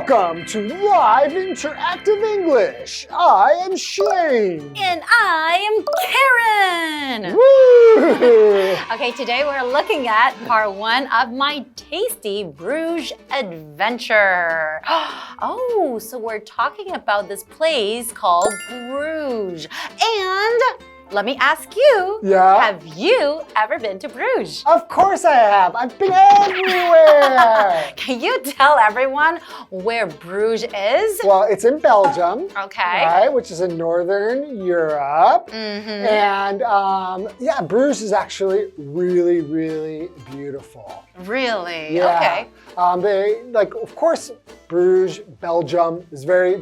Welcome to Live Interactive English. I am Shane. And I am Karen. Woo! Okay, today we're looking at part 1 of my Tasty Bruges Adventure. Oh, so we're talking about this place called Bruges. And let me ask you, have you ever been to Bruges? Of course I have. I've been everywhere. Can you tell everyone where Bruges is? Well, it's in Belgium, Okay. right, which is in Northern Europe. And yeah, Bruges is actually really, really beautiful. Really? Yeah. Okay. Of course, Bruges, Belgium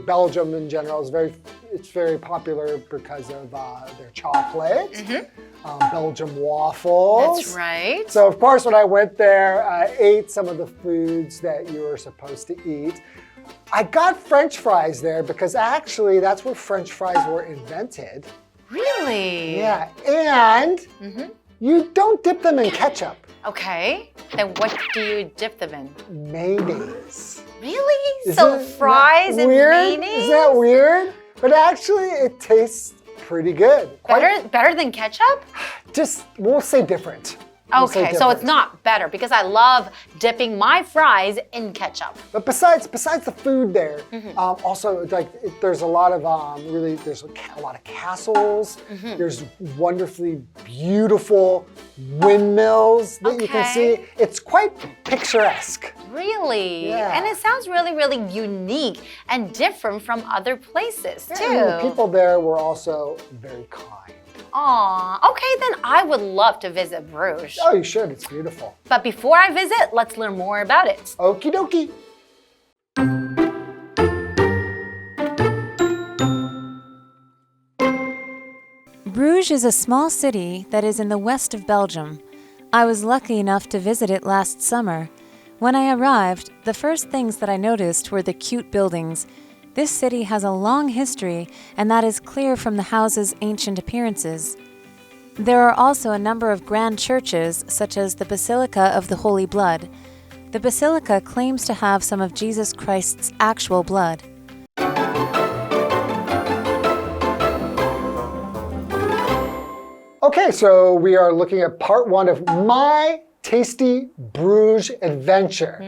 Belgium in general is it's very popular because of their chocolate, Belgium waffles. That's right. So of course, when I went there, I ate some of the foods that you were supposed to eat. I got French fries there because actually that's where French fries were invented. Really? Yeah, and you don't dip them in ketchup. Okay, then what do you dip them in? Mayonnaise. Really? So fries and mayonnaise? Is that weird? But actually, it tastes pretty good. Better than ketchup? We'll say different. Okay, so it's not better because I love dipping my fries in ketchup. But besides the food there, also there's a lot of there's a lot of castles. There's wonderfully beautiful windmills that you can see. It's quite picturesque. Really? Yeah. And it sounds really, really unique and different from other places too. And the people there were also very kind. Aw, okay, then I would love to visit Bruges. Oh, you should. It's beautiful. But before I visit, let's learn more about it. Okie dokie. Bruges is a small city that is in the west of Belgium. I was lucky enough to visit it last summer. When I arrived, the first things that I noticed were the cute buildings. This city has a long history, and that is clear from the houses' ancient appearances. There are also a number of grand churches, such as the Basilica of the Holy Blood. The basilica claims to have some of Jesus Christ's actual blood. Okay, so we are looking at part 1 of my Tasty Bruges Adventure.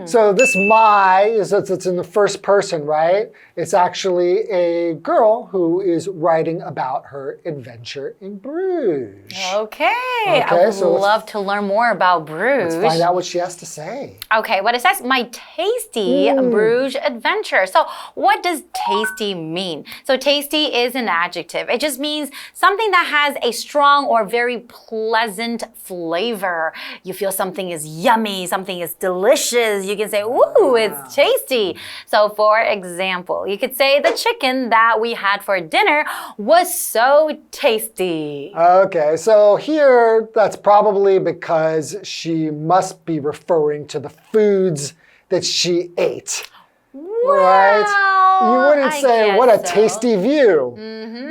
So this it's in the first person, right? It's actually a girl who is writing about her adventure in Bruges. Okay, I would love to learn more about Bruges. Let's find out what she has to say. Okay, what it says, my tasty Bruges adventure. So what does tasty mean? So tasty is an adjective. It just means something that has a strong or very pleasant flavor. You feel something is yummy, something is delicious. You can say, ooh, it's tasty. So for example, you could say the chicken that we had for dinner was so tasty. Okay, so here that's probably because she must be referring to the foods that she ate. Right? You wouldn't say, what a tasty view,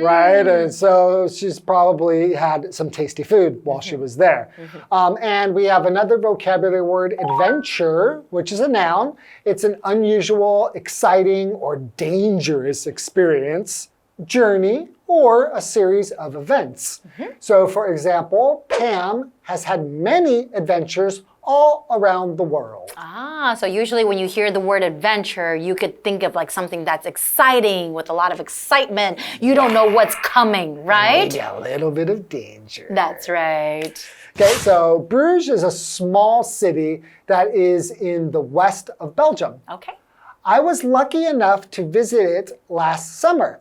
right? And so she's probably had some tasty food while she was there. And we have another vocabulary word, adventure, which is a noun. It's an unusual, exciting, or dangerous experience, journey, or a series of events. So for example, Pam has had many adventures all around the world. So usually when you hear the word adventure, you could think of like something that's exciting with a lot of excitement. You don't know what's coming, right? Maybe a little bit of danger. That's right. Okay, so Bruges is a small city that is in the west of Belgium. Okay. I was lucky enough to visit it last summer.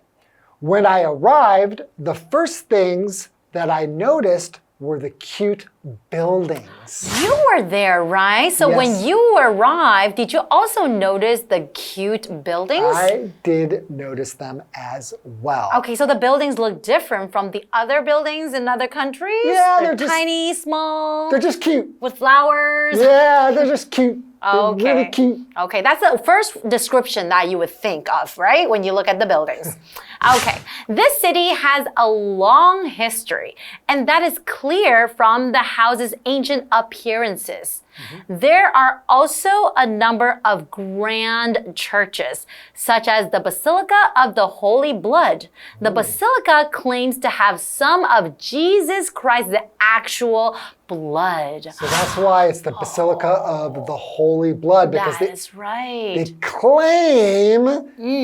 When I arrived, the first things that I noticed were the cute buildings. You were there, right? So when you arrived, did you also notice the cute buildings? I did notice them as well. Okay, so the buildings look different from the other buildings in other countries? Yeah, they're tiny, small. They're just cute. With flowers. Yeah, they're just cute. Okay. They're really cute. Okay, that's the first description that you would think of, right? When you look at the buildings. Okay, this city has a long history, and that is clear from the house's ancient appearances. There are also a number of grand churches, such as the Basilica of the Holy Blood. The basilica claims to have some of Jesus Christ's actual blood. So that's why it's the Basilica of the Holy Blood, because That is right. they claim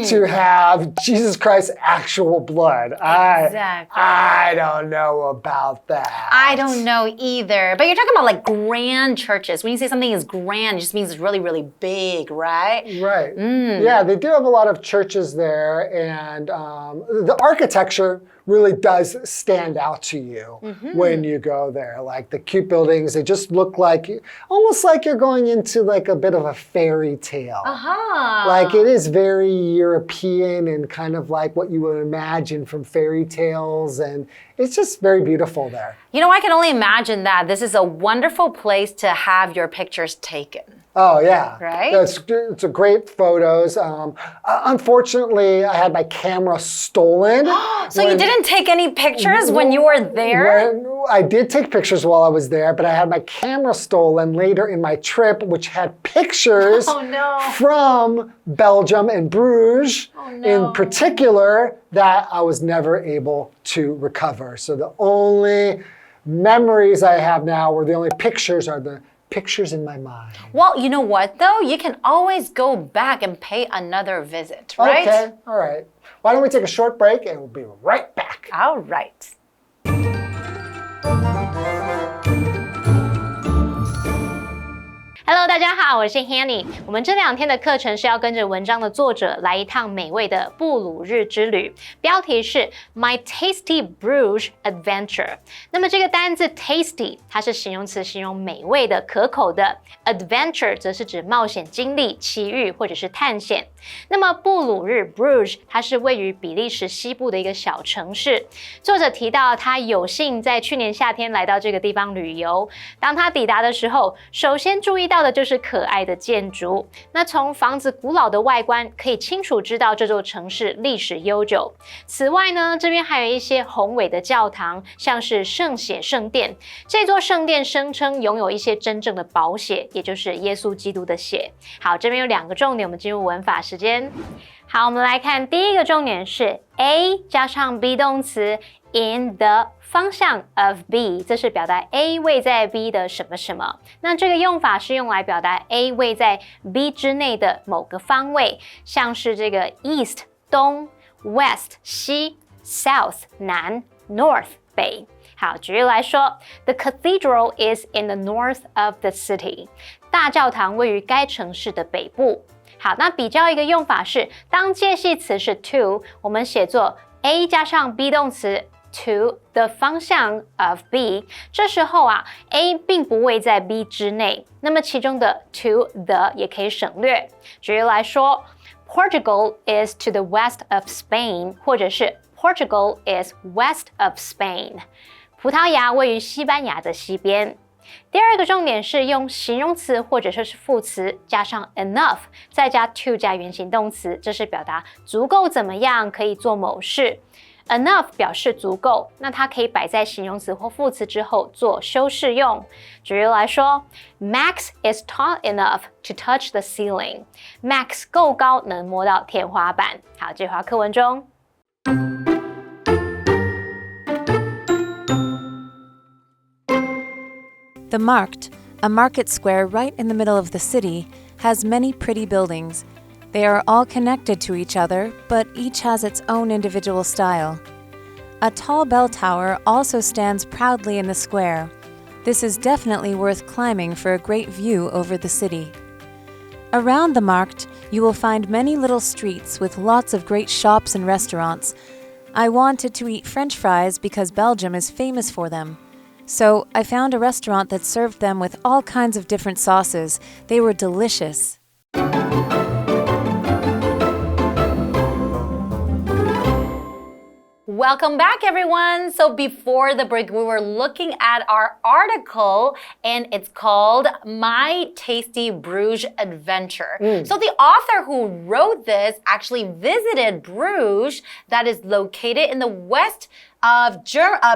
to have Jesus Christ's actual blood. Exactly. I don't know about that. I don't know either. But you're talking about like grand churches. When you say something is grand, it just means it's really, really big, right? Right. Yeah, they do have a lot of churches there, and the architecture really does stand out to you when you go there. Like the cute buildings, they just look like, almost like you're going into like a bit of a fairy tale. Like it is very European and kind of like what you would imagine from fairy tales, and it's just very beautiful there. You know, I can only imagine that. This is a wonderful place to have your pictures taken. Oh, yeah. Right? It's a great photos. Unfortunately, I had my camera stolen. So you didn't take any pictures when you were there? I did take pictures while I was there, but I had my camera stolen later in my trip, which had pictures from Belgium and Bruges in particular that I was never able to recover. So the only memories I have now, or the only pictures, are the pictures in my mind. Well, you know what though? You can always go back and pay another visit, right? Okay, all right. Why don't we take a short break and we'll be right back. All right. Hello， 大家好，我是 Hanny。我们这2天的课程是要跟着文章的作者来一趟美味的布鲁日之旅，标题是 My Tasty Bruges Adventure。那么这个单字 tasty 它是形容词，形容美味的、可口的。Adventure 则是指冒险经历、奇遇或者是探险。那么布鲁日 Bruges 它是位于比利时西部的一个小城市。作者提到他有幸在去年夏天来到这个地方旅游。当他抵达的时候，首先注意到的就是可爱的建筑。那从房子古老的外观可以清楚知道这座城市历史悠久。此外呢，这边还有一些宏伟的教堂，像是圣血圣殿。这座圣殿声称拥有一些真正的宝血，也就是耶稣基督的血。好，这边有2个重点，我们进入文法时间。好，我们来看第一个重点是 A 加上 be 动词 in the 方向 of B， 这是表达 A 位在 B 的什么什么。那这个用法是用来表达 A 位在 B 之内的某个方位，像是这个 East 东、West 西、South 南、North 北。好，举例来说 ，The cathedral is in the north of the city。大教堂位于该城市的北部。好，那比较一个用法是，当介系词是 to， 我们写作 A 加上 be 动词 to the 方向 of B， 这时候啊 A 并不位在 B 之内，那么其中的 to the 也可以省略。举例来说 ，Portugal is to the west of Spain， 或者是 Portugal is west of Spain。葡萄牙位于西班牙的西边。第二个重点是用形容词或者说是副词加上 enough， 再加 to 加原形动词，这是表达足够怎么样可以做某事。Enough 表示足够，那它可以摆在形容词或副词之后做修饰用。举例来说 ，Max is tall enough to touch the ceiling。Max 够高，能摸到天花板。好，这句话课文中。The Markt, a market square right in the middle of the city, has many pretty buildings. They are all connected to each other, but each has its own individual style. A tall bell tower also stands proudly in the square. This is definitely worth climbing for a great view over the city. Around the Markt, you will find many little streets with lots of great shops and restaurants. I wanted to eat French fries because Belgium is famous for them. So I found a restaurant that served them with all kinds of different sauces. They were delicious. Welcome back, everyone. So before the break, we were looking at our article, and it's called My Tasty Bruges Adventure. So the author who wrote this actually visited Bruges, that is located in the west of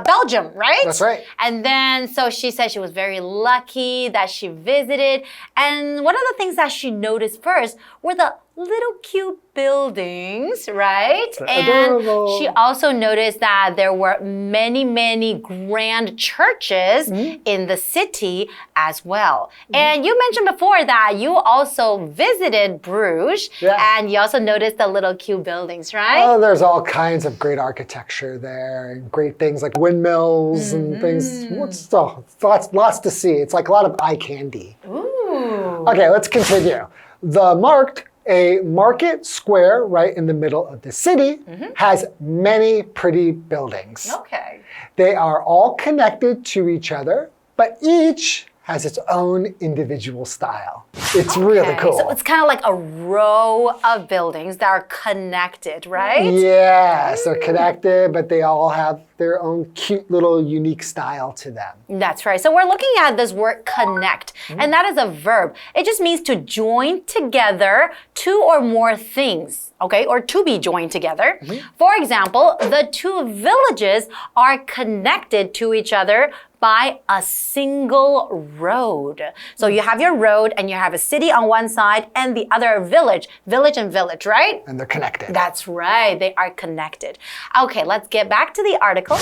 Belgium, right? That's right. And then, so she said she was very lucky that she visited. And one of the things that she noticed first were the little cute buildings, right? Adorable. And she also noticed that there were many, many grand churches in the city as well. And you mentioned before that you also visited Bruges, and you also noticed the little cute buildings, right? Oh, there's all kinds of great architecture there, and great things like windmills and things. Lots to see. It's like a lot of eye candy. Ooh. Okay, let's continue. The Markt, a market square right in the middle of the city, has many pretty buildings. Okay. They are all connected to each other, but each has its own individual style. It's really cool. So it's kind of like a row of buildings that are connected, right? Yes, they're connected, but they all have their own cute little unique style to them. That's right. So we're looking at this word connect, and that is a verb. It just means to join together two or more things, okay, or to be joined together. For example, the two villages are connected to each other by a single road. So you have your road and you have a city on one side and the other village and village, right? And they're connected. That's right, they are connected. Okay, let's get back to the article.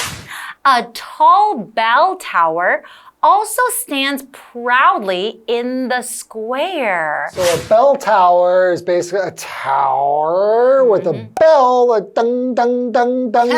A tall bell tower also stands proudly in the square. So a bell tower is basically a tower with a bell, like ding, ding, ding, ding.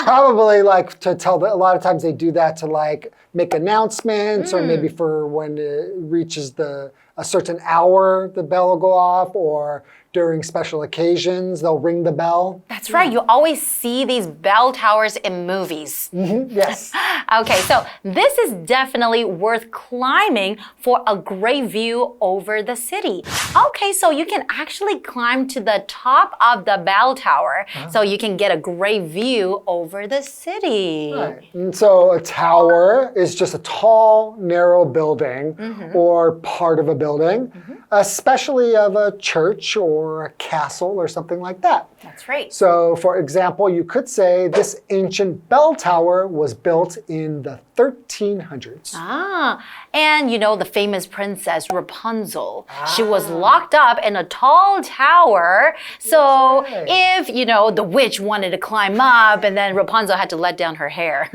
Probably like to tell a lot of times they do that to like make announcements or maybe for when it reaches a certain hour, the bell will go off, or during special occasions, they'll ring the bell. That's right. You always see these bell towers in movies. Yes. Okay, so this is definitely worth climbing for a great view over the city. Okay, so you can actually climb to the top of the bell tower so you can get a great view over the city. Right. And so a tower is just a tall, narrow building or part of a building, especially of a church or a castle or something like that. That's right. So, for example, you could say this ancient bell tower was built in the 1300s. Ah, and you know the famous princess Rapunzel. She was locked up in a tall tower. So if, you know, the witch wanted to climb up and then Rapunzel had to let down her hair.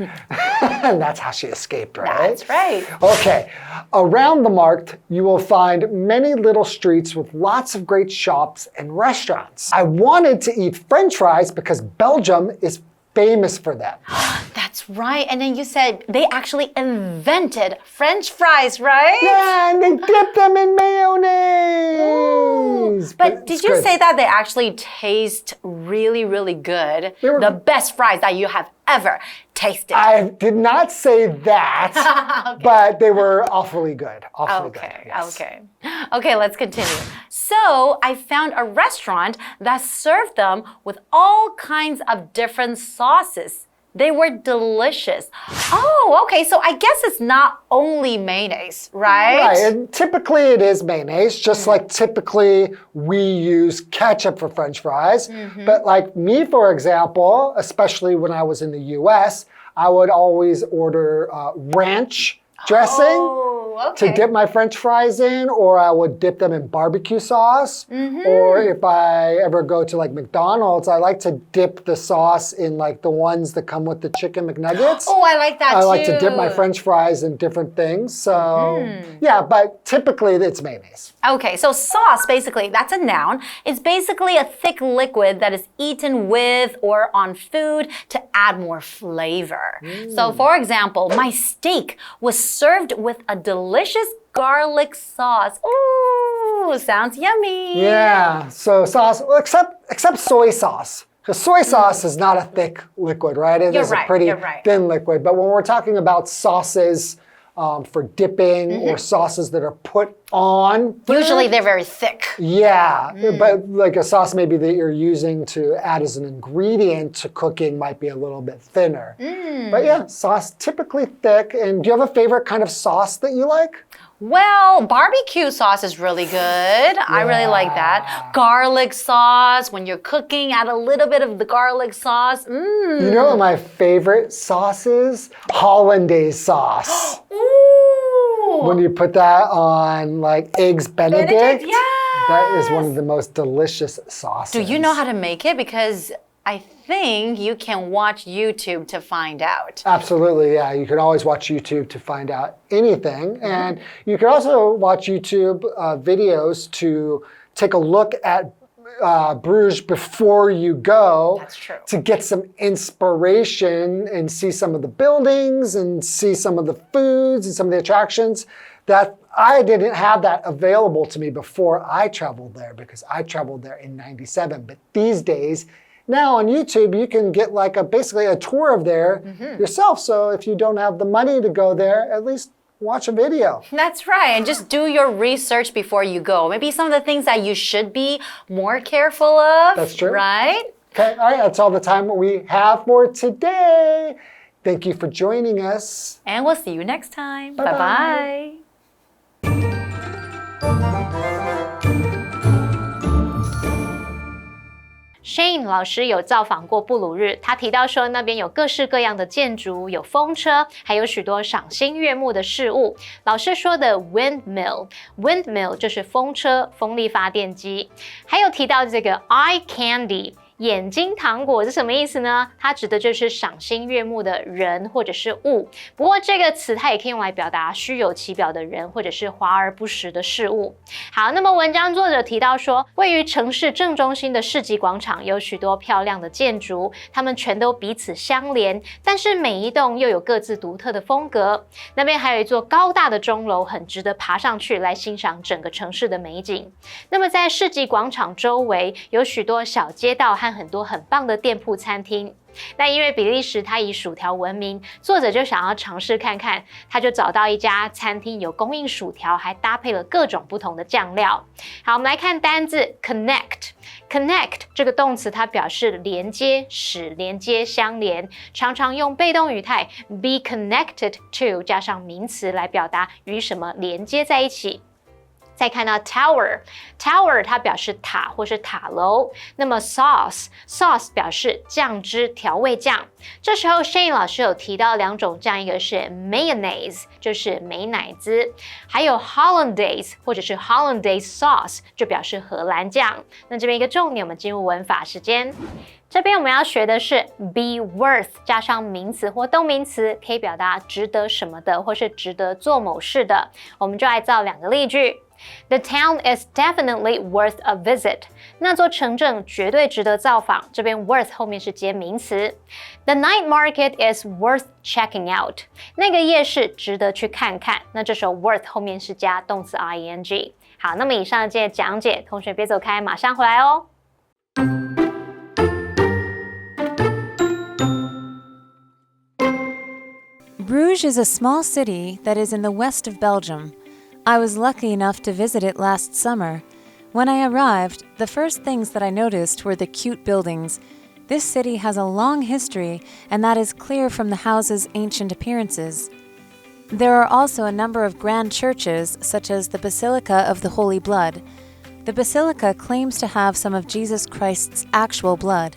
And that's how she escaped, right? That's right. Okay, around the Markt, you will find many little streets with lots of great shops and restaurants. I wanted to eat French fries because Belgium is famous for them. That's right. And then you said they actually invented French fries, right? Yeah, and they dip them in mayonnaise. But did you say that they actually taste really, really good? They were the best fries that you have ever tasted. I did not say that, but they were awfully good. Awfully good. Yes. Okay, let's continue. So I found a restaurant that served them with all kinds of different sauces. They were delicious. Oh, okay, so I guess it's not only mayonnaise, right? Right, and typically it is mayonnaise, just like typically we use ketchup for French fries. But like me, for example, especially when I was in the US, I would always order ranch dressing to dip my French fries in, or I would dip them in barbecue sauce. Or if I ever go to like McDonald's, I like to dip the sauce in like the ones that come with the chicken McNuggets. Oh, I like that too. I like to dip my French fries in different things. So yeah, but typically it's mayonnaise. Okay, so sauce, basically, that's a noun. It's basically a thick liquid that is eaten with or on food to add more flavor. So for example, my steak was served with a delicious garlic sauce. Ooh, sounds yummy. Yeah, so sauce, except soy sauce. Because soy sauce is not a thick liquid, right? It is a pretty thin liquid. But when we're talking about sauces, for dipping or sauces that are put on food. Usually they're very thick. Yeah, but like a sauce maybe that you're using to add as an ingredient to cooking might be a little bit thinner. But yeah, sauce typically thick. And do you have a favorite kind of sauce that you like? Well, barbecue sauce is really good. I really like that. Garlic sauce, when you're cooking, add a little bit of the garlic sauce. You know what my favorite sauce is? Hollandaise sauce. Ooh. When you put that on like eggs Benedict, yes. that is one of the most delicious sauces. Do you know how to make it? Because I think you can watch YouTube to find out. Absolutely, yeah. You can always watch YouTube to find out anything. And you can also watch YouTube videos to take a look at Bruges before you go. That's true. To get some inspiration and see some of the buildings and see some of the foods and some of the attractions that I didn't have that available to me before I traveled there, because I traveled there in '97. But these days, now on YouTube, you can get like basically a tour of there yourself. So if you don't have the money to go there, at least watch a video. That's right. And just do your research before you go. Maybe some of the things that you should be more careful of. That's true. Right? Okay, all right, that's all the time we have for today. Thank you for joining us. And we'll see you next time. Bye-bye. Bye-bye. Shane 老师有造访过布鲁日，他提到说那边有各式各样的建筑，有风车，还有许多赏心悦目的事物。老师说的 windmill 就是风车、风力发电机，还有提到这个 eye candy。眼睛糖果是什么意思呢？它指的就是赏心悦目的人或者是物。不过这个词它也可以用来表达虚有其表的人或者是华而不实的事物。好，那么文章作者提到说，位于城市正中心的市集广场有许多漂亮的建筑，它们全都彼此相连，但是每一栋又有各自独特的风格。那边还有一座高大的钟楼，很值得爬上去来欣赏整个城市的美景。那么在市集广场周围有许多小街道和很多很棒的店铺餐厅。那因为比利时它以薯条闻名，作者就想要尝试看看，他就找到一家餐厅有供应薯条，还搭配了各种不同的酱料。好，我们来看单字 connect。connect 这个动词它表示连接、使连接、相连，常常用被动语态 be connected to 加上名词来表达与什么连接在一起。再看到 tower 它表示塔或是塔楼，那么 sauce 表示酱汁、调味酱。这时候 Shane 老师有提到两种酱，一个是 mayonnaise 就是美乃滋，还有 hollandaise 或者是 hollandaise sauce 就表示荷兰酱。那这边一个重点，我们进入文法时间。这边我们要学的是 be worth 加上名词或动名词，可以表达值得什么的，或是值得做某事的。我们就来造两个例句。The town is definitely worth a visit. 那座城镇绝对值得造访。这边 worth 后面是接名词。The night market is worth checking out. 那个夜市值得去看看。那这时候 worth 后面是加动词 ing。好，那么以上这些讲解，同学别走开，马上回来哦。Bruges is a small city that is in the west of Belgium. I was lucky enough to visit it last summer. When I arrived, the first things that I noticed were the cute buildings. This city has a long history, and that is clear from the houses' ancient appearances. There are also a number of grand churches, such as the Basilica of the Holy Blood. The basilica claims to have some of Jesus Christ's actual blood.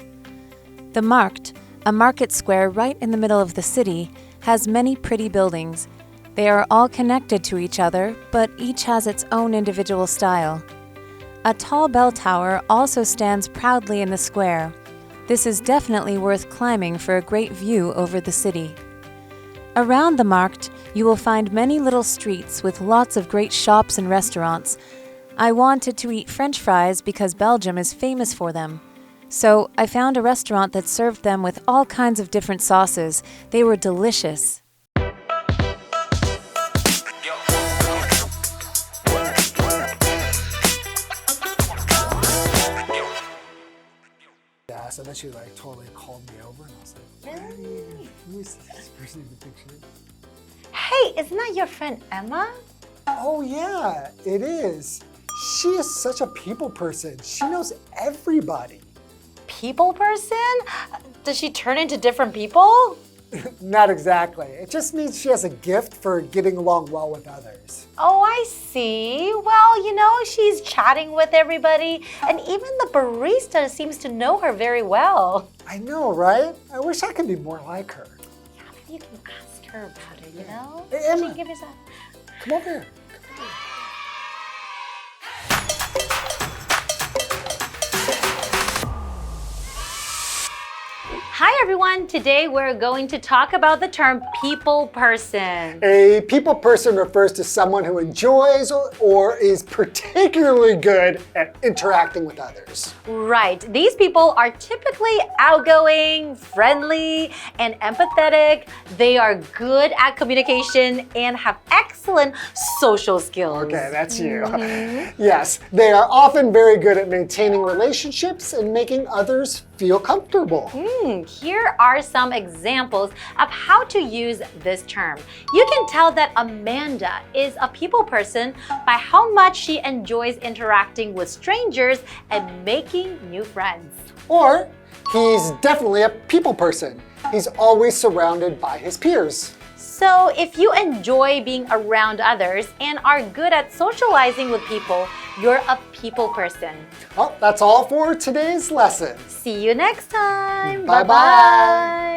The Markt, a market square right in the middle of the city, has many pretty buildings. They are all connected to each other, but each has its own individual style. A tall bell tower also stands proudly in the square. This is definitely worth climbing for a great view over the city. Around the Markt, you will find many little streets with lots of great shops and restaurants. I wanted to eat French fries because Belgium is famous for them. So I found a restaurant that served them with all kinds of different sauces. They were delicious. And then she like totally called me over and I was like, hey, who's this person in the picture? Hey, Hey, isn't that your friend Emma? Oh, yeah, it is. She is such a people person. She knows everybody. People person? Does she turn into different people? Not exactly. It just means she has a gift for getting along well with others. Oh, I see. Well, you know, she's chatting with everybody, and even the barista seems to know her very well. I know, right? I wish I could be more like her. Yeah, maybe you can ask her about it, you know? Hey, Emma. She can give us a... Come over here. Hi everyone, today we're going to talk about the term people person. A people person refers to someone who enjoys or is particularly good at interacting with others. Right, these people are typically outgoing, friendly, and empathetic. They are good at communication and have excellent social skills. Okay, that's you. Yes, they are often very good at maintaining relationships and making others feel comfortable. Here are some examples of how to use this term. You can tell that Amanda is a people person by how much she enjoys interacting with strangers and making new friends. Or he's definitely a people person. He's always surrounded by his peers. So if you enjoy being around others and are good at socializing with people, you're a people person. Well, that's all for today's lesson. See you next time. Bye-bye. Bye-bye.